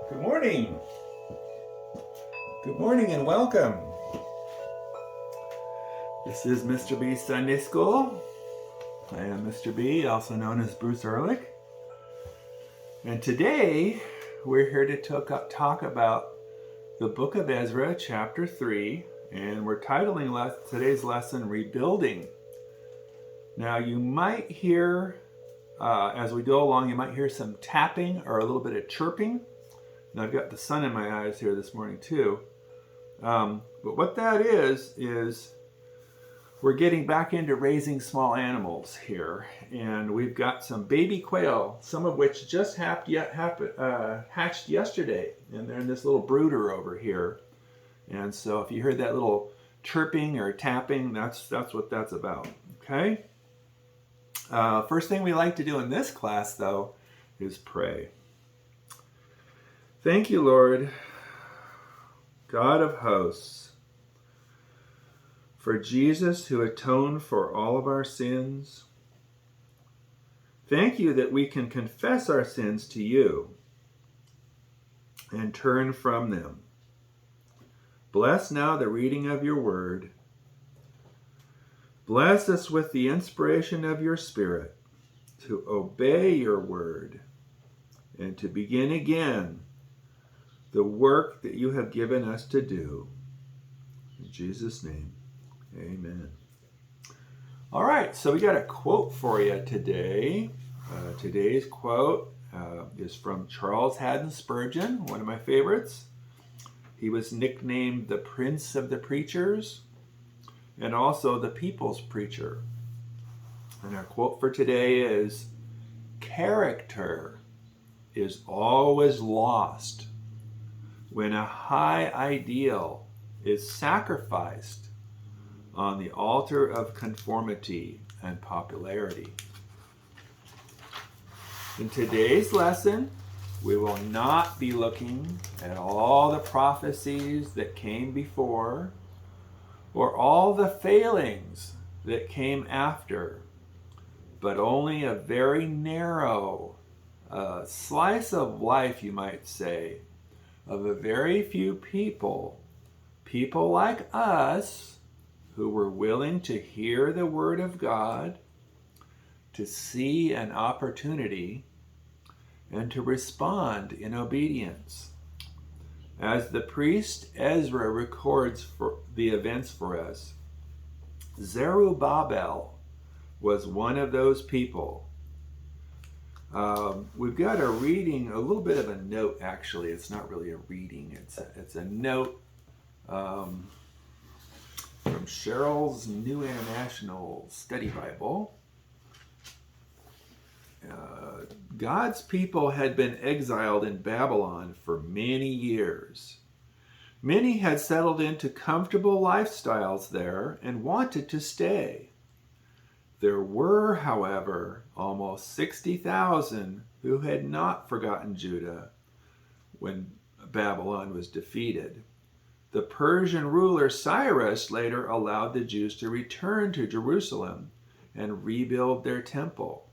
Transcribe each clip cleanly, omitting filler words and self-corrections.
Good morning. Good morning and welcome. This is Mr. B Sunday School. I am Mr. B, also known as Bruce Ehrlich. And today we're here to talk about the book of Ezra, chapter 3, and we're titling today's lesson, Rebuilding. Now you might hear, as we go along, you might hear some tapping or a little bit of chirping. And I've got the sun in my eyes here this morning too. But what that is we're getting back into raising small animals here. And we've got some baby quail, some of which just hatched yesterday. And they're in this little brooder over here. And so if you heard that little chirping or tapping, that's what that's about. Okay? First thing we like to do in this class, though, is pray. Thank you, Lord, God of hosts, for Jesus who atoned for all of our sins. Thank you that we can confess our sins to you and turn from them. Bless now the reading of your word. Bless us with the inspiration of your Spirit to obey your word and to begin again the work that you have given us to do. In Jesus' name, amen. All right, so we got a quote for you today. Today's quote is from Charles Haddon Spurgeon, one of my favorites. He was nicknamed the Prince of the Preachers and also the People's Preacher. And our quote for today is, "Character is always lost when a high ideal is sacrificed on the altar of conformity and popularity." In today's lesson, we will not be looking at all the prophecies that came before or all the failings that came after, but only a very narrow slice of life, you might say, of a very few people like us, who were willing to hear the word of God, to see an opportunity, and to respond in obedience. As the priest Ezra records for the events for us, Zerubbabel was one of those people. We've got a reading, a little bit of a note actually. It's not really a reading, it's a note from Cheryl's New International Study Bible. God's people had been exiled in Babylon for many years. Many had settled into comfortable lifestyles there and wanted to stay. There were, however, almost 60,000 who had not forgotten Judah when Babylon was defeated. The Persian ruler Cyrus later allowed the Jews to return to Jerusalem and rebuild their temple.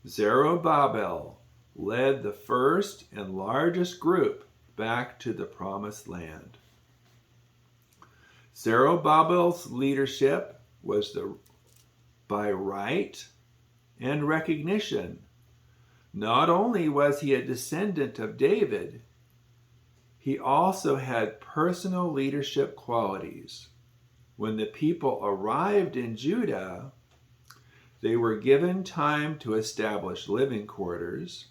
Zerubbabel led the first and largest group back to the Promised Land. Zerubbabel's leadership was by right and recognition. Not only was he a descendant of David, he also had personal leadership qualities. When the people arrived in Judah, they were given time to establish living quarters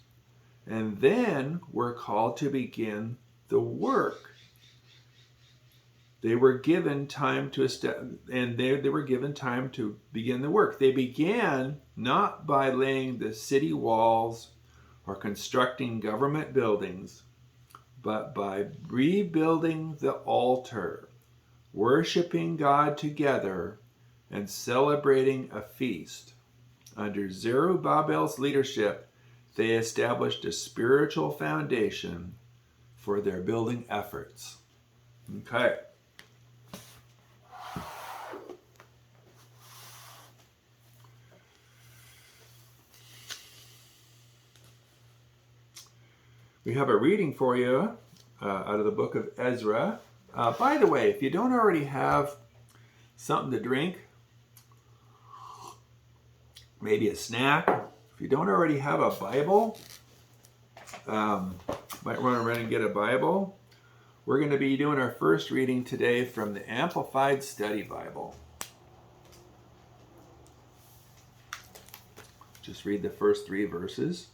and then were called to begin the work. They were given time to they were given time to begin the work. They began not by laying the city walls or constructing government buildings, but by rebuilding the altar, worshiping God together, and celebrating a feast. Under Zerubbabel's leadership, they established a spiritual foundation for their building efforts. Okay. We have a reading for you out of the book of Ezra. By the way, if you don't already have something to drink, maybe a snack, if you don't already have a Bible, might want to run and get a Bible. We're going to be doing our first reading today from the Amplified Study Bible. Just read the first 3 verses.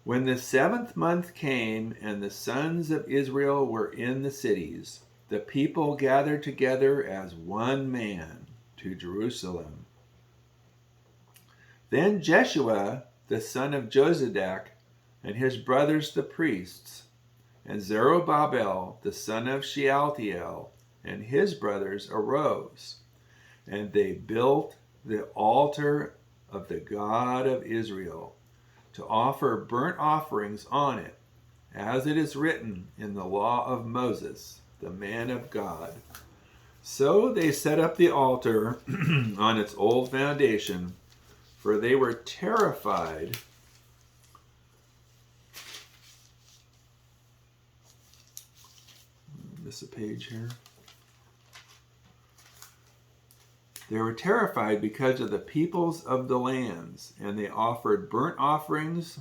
When the 7th month came and the sons of Israel were in the cities, the people gathered together as one man to Jerusalem. Then Jeshua, the son of Jozadak, and his brothers the priests, and Zerubbabel, the son of Shealtiel, and his brothers arose, and they built the altar of the God of Israel, to offer burnt offerings on it, as it is written in the law of Moses, the man of God. So they set up the altar on its old foundation, for they were terrified miss a page here. They were terrified because of the peoples of the lands, and they offered burnt offerings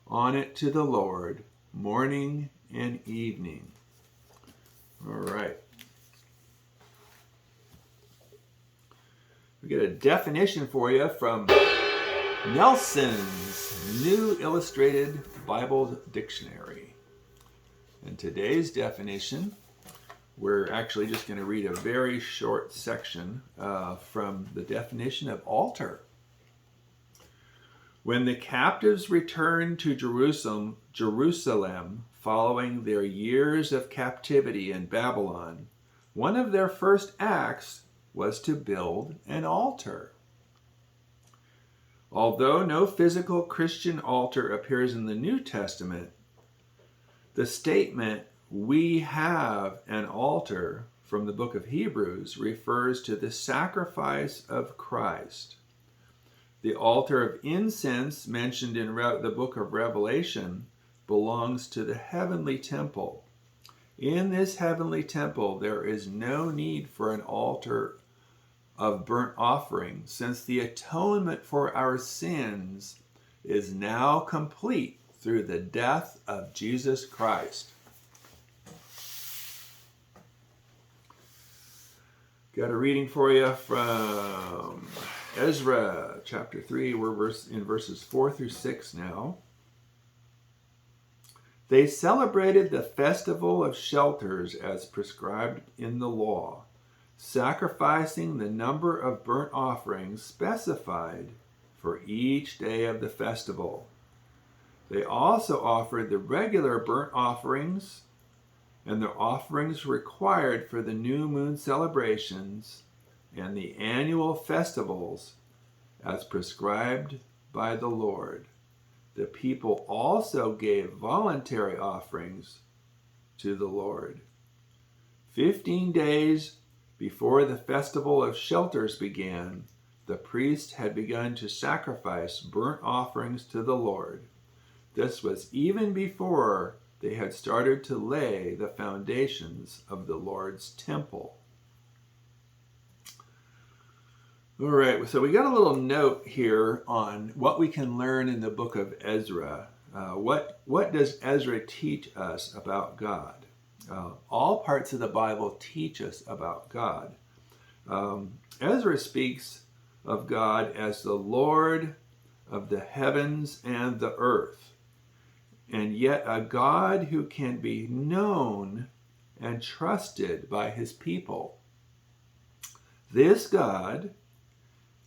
on it to the Lord, morning and evening. All right. We get a definition for you from Nelson's New Illustrated Bible Dictionary. And today's definition, we're actually just going to read a very short section from the definition of altar. When the captives returned to Jerusalem following their years of captivity in Babylon, one of their first acts was to build an altar. Although no physical Christian altar appears in the New Testament, the statement, "We have an altar," from the book of Hebrews refers to the sacrifice of Christ. The altar of incense mentioned in the book of Revelation belongs to the heavenly temple. In this heavenly temple, there is no need for an altar of burnt offering, since the atonement for our sins is now complete through the death of Jesus Christ. Got a reading for you from Ezra chapter 3. We're in verses 4 through 6 now. They celebrated the festival of shelters as prescribed in the law, sacrificing the number of burnt offerings specified for each day of the festival. They also offered the regular burnt offerings and the offerings required for the new moon celebrations and the annual festivals as prescribed by the Lord. The people also gave voluntary offerings to the Lord. 15 days before the festival of shelters began, the priest had begun to sacrifice burnt offerings to the Lord. This was even before they had started to lay the foundations of the Lord's temple. All right, so we got a little note here on what we can learn in the book of Ezra. What does Ezra teach us about God? All parts of the Bible teach us about God. Ezra speaks of God as the Lord of the heavens and the earth, and yet a God who can be known and trusted by his people. This God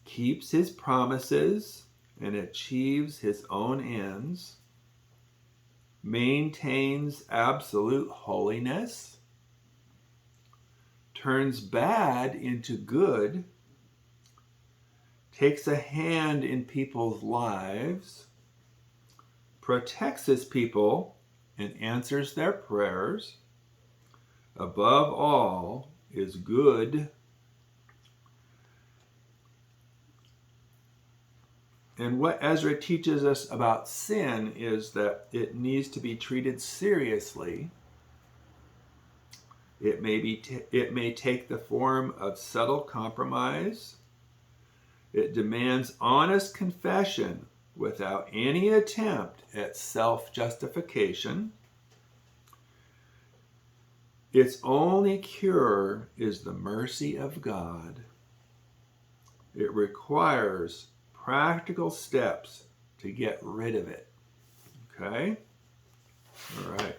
keeps his promises and achieves his own ends, maintains absolute holiness, turns bad into good, takes a hand in people's lives, protects his people, and answers their prayers. Above all, is good And what Ezra teaches us about sin is that it needs to be treated seriously. It may take the form of subtle compromise. It demands honest confession without any attempt at self-justification. Its only cure is the mercy of God. It requires practical steps to get rid of it. Okay? All right.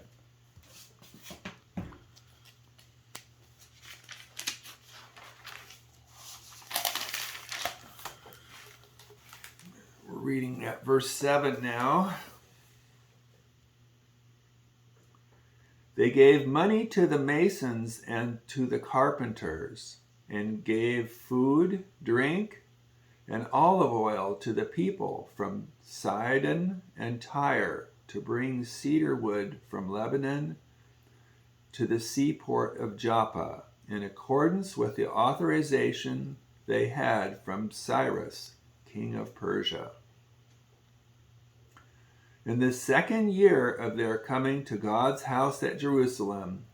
We're reading at verse 7 now. They gave money to the masons and to the carpenters, and gave food, drink, and olive oil to the people from Sidon and Tyre to bring cedar wood from Lebanon to the seaport of Joppa, in accordance with the authorization they had from Cyrus, king of Persia. In the second year of their coming to God's house at Jerusalem,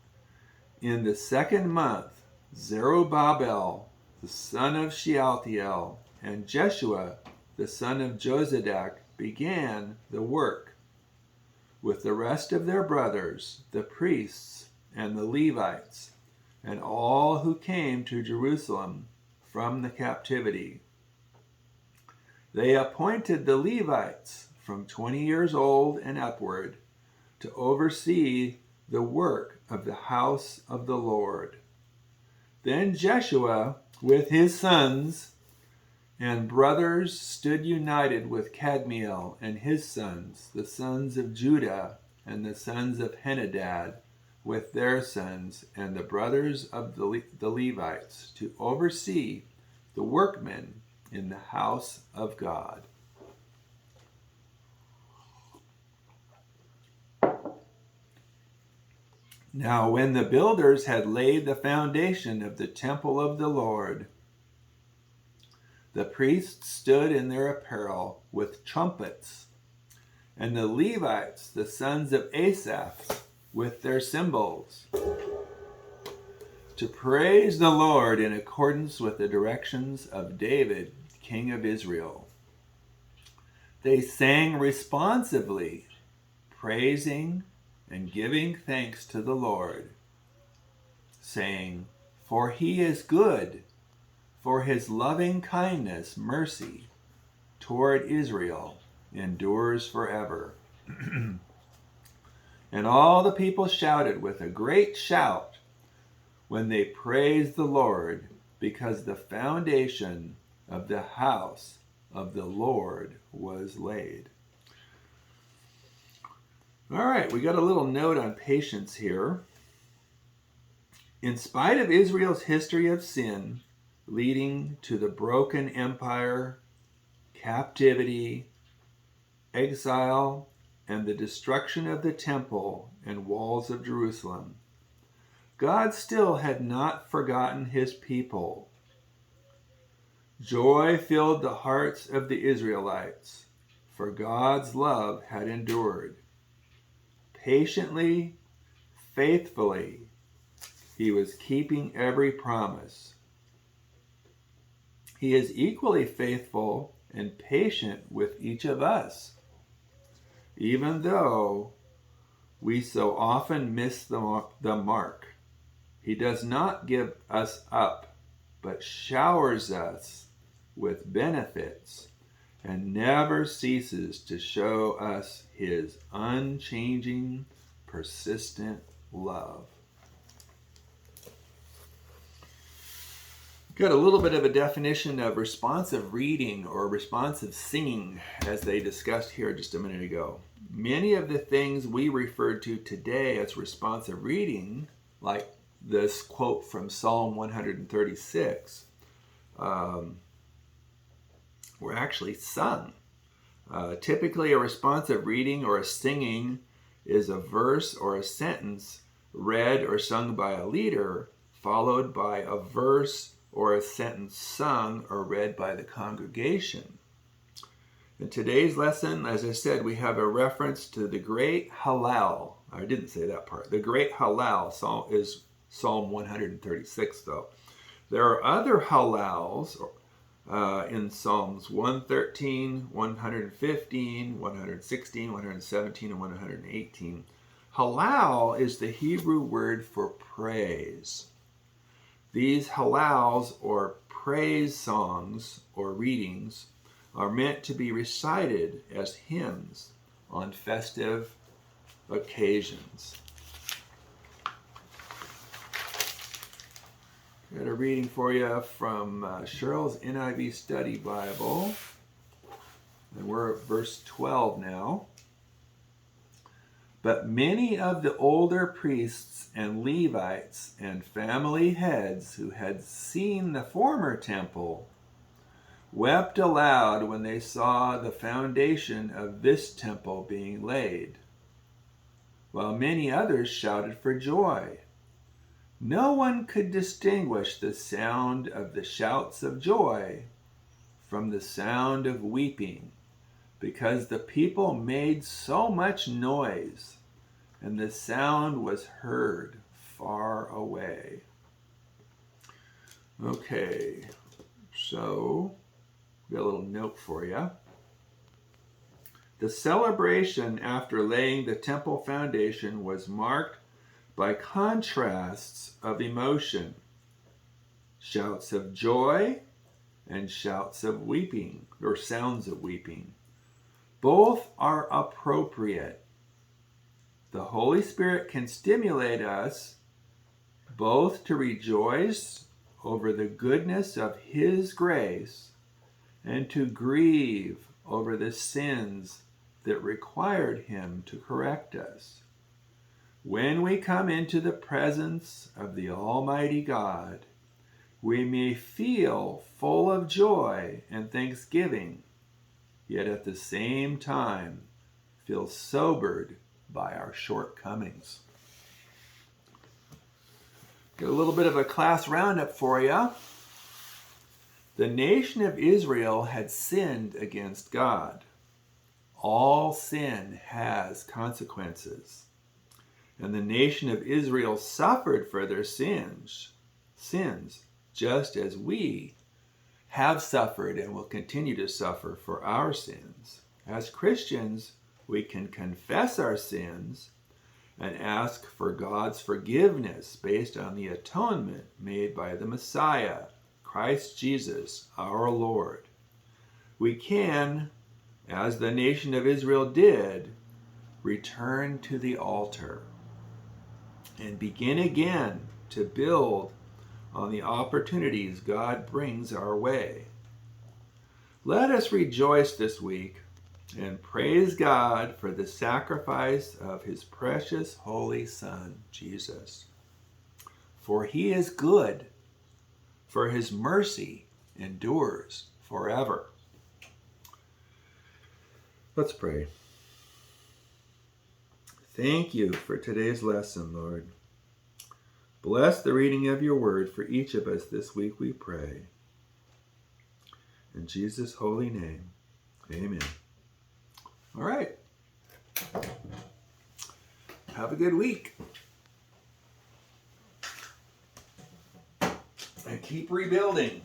in the second month, Zerubbabel, the son of Shealtiel, and Jeshua, the son of Jozadak, began the work with the rest of their brothers, the priests and the Levites, and all who came to Jerusalem from the captivity. They appointed the Levites from 20 years old and upward to oversee the work of the house of the Lord. Then Jeshua with his sons and brothers stood united with Kadmiel and his sons, the sons of Judah and the sons of Henadad, with their sons and the brothers of the Levites, to oversee the workmen in the house of God. Now when the builders had laid the foundation of the temple of the Lord, the priests stood in their apparel with trumpets, and the Levites, the sons of Asaph, with their cymbals, to praise the Lord in accordance with the directions of David, king of Israel. They sang responsively, praising and giving thanks to the Lord, saying, "For he is good, for his loving kindness, mercy toward Israel endures forever." And all the people shouted with a great shout when they praised the Lord, because the foundation of the house of the Lord was laid. All right, we got a little note on patience here. In spite of Israel's history of sin, leading to the broken empire, captivity, exile, and the destruction of the temple and walls of Jerusalem, God still had not forgotten his people. Joy filled the hearts of the Israelites, for God's love had endured. Patiently, faithfully, he was keeping every promise. He is equally faithful and patient with each of us, even though we so often miss the mark. He does not give us up, but showers us with benefits and never ceases to show us his unchanging, persistent love. Got a little bit of a definition of responsive reading or responsive singing, as they discussed here just a minute ago. Many of the things we refer to today as responsive reading, like this quote from Psalm 136, were actually sung. Typically, a responsive reading or a singing is a verse or a sentence read or sung by a leader, followed by a verse or a sentence sung or read by the congregation. In today's lesson, as I said, we have a reference to the great Hallel. I didn't say that part. The great Hallel is Psalm 136, though. There are other Hallels in Psalms 113, 115, 116, 117, and 118. Hallel is the Hebrew word for praise. These Hallels, or praise songs or readings, are meant to be recited as hymns on festive occasions. Got a reading for you from Cheryl's NIV Study Bible. And we're at verse 12 now. But many of the older priests and Levites and family heads who had seen the former temple wept aloud when they saw the foundation of this temple being laid, while many others shouted for joy. No one could distinguish the sound of the shouts of joy from the sound of weeping, because the people made so much noise, and the sound was heard far away. Okay, so got a little note for you. The celebration after laying the temple foundation was marked by contrasts of emotion, shouts of joy and shouts of weeping, or sounds of weeping. Both are appropriate. The Holy Spirit can stimulate us both to rejoice over the goodness of His grace and to grieve over the sins that required Him to correct us. When we come into the presence of the Almighty God, we may feel full of joy and thanksgiving, yet at the same time feel sobered by our shortcomings. Got a little bit of a class roundup for you. The nation of Israel had sinned against God. All sin has consequences. And the nation of Israel suffered for their sins, just as we have suffered and will continue to suffer for our sins. As Christians, we can confess our sins and ask for God's forgiveness based on the atonement made by the Messiah, Christ Jesus, our Lord. We can, as the nation of Israel did, return to the altar and begin again to build on the opportunities God brings our way. Let us rejoice this week and praise God for the sacrifice of His precious Holy Son, Jesus. For He is good, for His mercy endures forever. Let's pray. Thank you for today's lesson, Lord. Bless the reading of your word for each of us this week, we pray. In Jesus' holy name, amen. All right. Have a good week. And keep rebuilding.